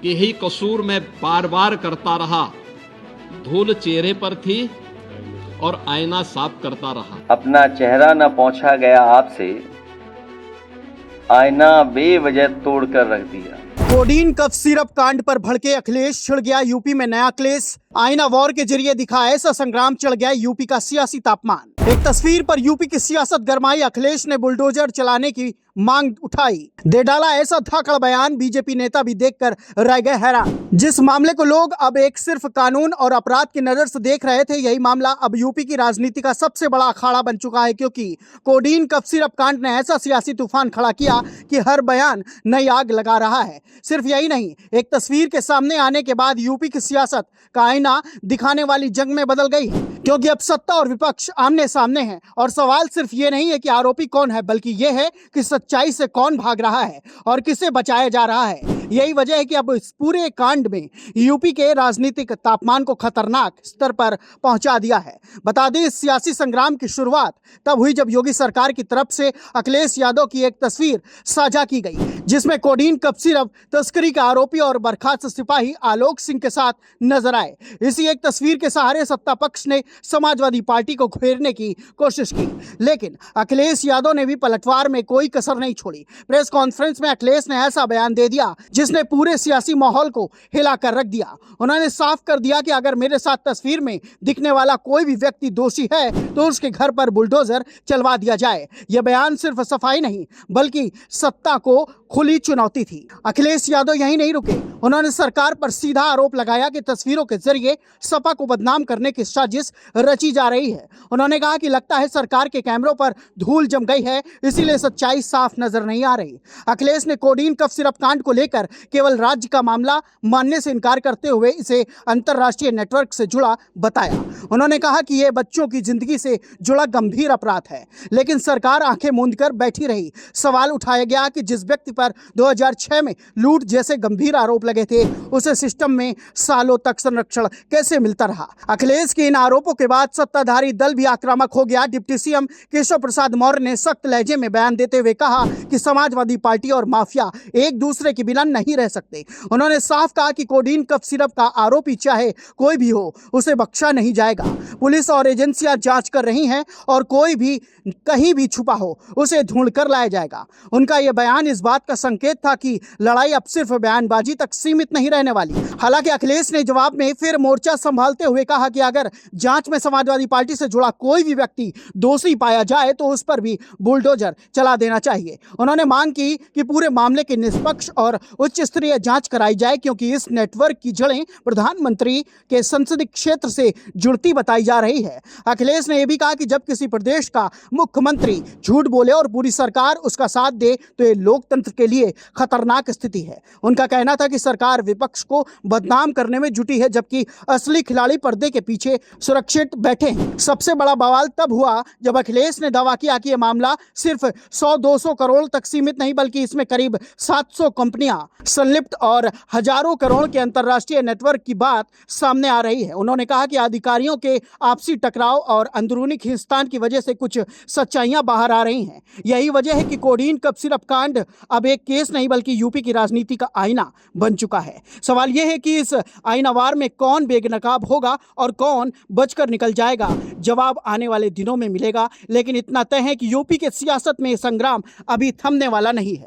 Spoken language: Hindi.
कि यही कसूर मैं बार बार करता रहा। धूल चेहरे पर थी और आईना साफ करता रहा। अपना चेहरा न पहुंचा गया आपसे, आईना बेवजह तोड़कर रख दिया। कोडीन कफ सिरप कांड पर भड़के अखिलेश, छिड़ गया यूपी में नया क्लेश। आईना वॉर के जरिए दिखा ऐसा संग्राम, चढ़ गया यूपी का सियासी तापमान। एक तस्वीर पर यूपी की सियासत गरमाई, अखिलेश ने बुलडोजर चलाने की मांग उठाई, दे डाला ऐसा धाकड़ बयान, बीजेपी नेता भी देखकर रह गए हैरान। जिस मामले को लोग अब एक सिर्फ कानून और अपराध की नजर से देख रहे थे, यही मामला अब यूपी की राजनीति का सबसे बड़ा अखाड़ा बन चुका है, क्योंकि कोडीन कफ सिरप कांड ने ऐसा सियासी तूफान खड़ा किया कि हर बयान नई आग लगा रहा है। सिर्फ यही नहीं, एक तस्वीर के सामने आने के बाद यूपी की सियासत का आईना दिखाने वाली जंग में बदल गई है, क्योंकि अब सत्ता और विपक्ष आमने सामने हैं। और सवाल सिर्फ ये नहीं है कि आरोपी कौन है, बल्कि ये है कि सच्चाई से कौन भाग रहा है और किसे बचाया जा रहा है। यही वजह है कि अब इस पूरे कांड में यूपी के राजनीतिक तापमान को खतरनाक स्तर पर पहुंचा दिया है। बता दें, इस सियासी संग्राम की शुरुआत तब हुई जब योगी सरकार की तरफ से अखिलेश यादव की एक तस्वीर साझा की गई, जिसमें कोडीन कफ सिरप तस्करी का आरोपी और बर्खास्त सिपाही आलोक सिंह के साथ नजर आए। इसी एक तस्वीर के सहारे सत्ता पक्ष ने समाजवादी पार्टी को घेरने की कोशिश की, लेकिन अखिलेश यादव ने भी पलटवार में कोई कसर नहीं छोड़ी। प्रेस कॉन्फ्रेंस में अखिलेश ने ऐसा बयान दे दिया जिसने पूरे सियासी माहौल को हिलाकर रख दिया। उन्होंने साफ कर दिया कि अगर मेरे साथ तस्वीर में दिखने वाला कोई भी व्यक्ति दोषी है तो उसके घर पर बुलडोजर चलवा दिया जाए। यह बयान सिर्फ सफाई नहीं, बल्कि सत्ता को खुली चुनौती थी। अखिलेश यादव यहीं नहीं रुके, उन्होंने सरकार पर सीधा आरोप लगाया कि तस्वीरों के जरिए सपा को बदनाम करने की साजिश रची जा रही है। उन्होंने कहा कि लगता है सरकार के कैमरों पर धूल जम गई है, इसीलिए सच्चाई साफ नजर नहीं आ रही। अखिलेश ने कोडीन कफ सिरप कांड को लेकर केवल राज्य का मामला मानने से इनकार करते हुए इसे अंतर्राष्ट्रीय नेटवर्क से जुड़ा बताया। उन्होंने कहा कि यह बच्चों की जिंदगी से जुड़ा गंभीर अपराध है, लेकिन सरकार आंखें मूंद कर बैठी रही। सवाल उठाया गया कि जिस व्यक्ति पर 2006 में लूट जैसे गंभीर आरोप लगे थे, उसे सिस्टम में सालों तक संरक्षण कैसे मिलता रहा। अखिलेश के इन आरोपों के बाद सत्ताधारी दल भी आक्रामक हो गया। डिप्टी सीएम केशव प्रसाद मौर्य ने सख्त लहजे में बयान देते हुए कहा कि समाजवादी पार्टी और माफिया एक दूसरे के बिना नहीं रह सकते। उन्होंने साफ कहा कि कोडीन कफ सिरप का आरोपी चाहे कोई भी हो, उसे बख्शा नहीं जाएगा। पुलिस और एजेंसियां जांच कर रही हैं और कोई भी कहीं भी छुपा हो उसे ढूंढ कर लाया जाएगा। उनका यह बयान इस बात का संकेत था कि लड़ाई अब सिर्फ बयानबाजी तक सीमित नहीं रहने वाली। हालांकि अखिलेश ने जवाब में फिर मोर्चा संभालते हुए कहा कि अगर जांच में समाजवादी पार्टी से जुड़ा कोई भी व्यक्ति दोषी पाया जाए तो उस पर भी बुलडोजर चला देना चाहिए। उन्होंने मांग की कि पूरे मामले की निष्पक्ष और उच्च स्तरीय जांच कराई जाए, क्योंकि इस नेटवर्क की जड़ें प्रधानमंत्री के संसदीय क्षेत्र से जुड़ती बताई जा रही है। अखिलेश ने यह भी कहा कि जब किसी प्रदेश का मुख्यमंत्री झूठ बोले और पूरी सरकार उसका साथ दे तो ये लोकतंत्र के लिए खतरनाक स्थिति है। उनका कहना था कि सरकार विपक्ष को बदनाम करने में जुटी है, जबकि असली खिलाड़ी पर्दे के पीछे सुरक्षित बैठे हैं। सबसे बड़ा बवाल तब हुआ जब अखिलेश ने दावा किया कि यह मामला सिर्फ 100-200 करोड़ तक सीमित नहीं, बल्कि इसमें करीब 700 कंपनियां संलिप्त और हजारों करोड़ के अंतर्राष्ट्रीय नेटवर्क की बात सामने आ रही है। उन्होंने कहा कि अधिकारियों के आपसी टकराव और अंदरूनी खींचतान की वजह से कुछ सच्चाइयां बाहर आ रही हैं। यही वजह है कि कोडीन कफ सिरप कांड अब एक केस नहीं, बल्कि यूपी की राजनीति का आईना बन चुका है। सवाल यह है कि इस आईनावार में कौन बेनकाब होगा और कौन बचकर निकल जाएगा। जवाब आने वाले दिनों में मिलेगा, लेकिन इतना तय है कि यूपी के सियासत में संग्राम अभी थमने वाला नहीं है।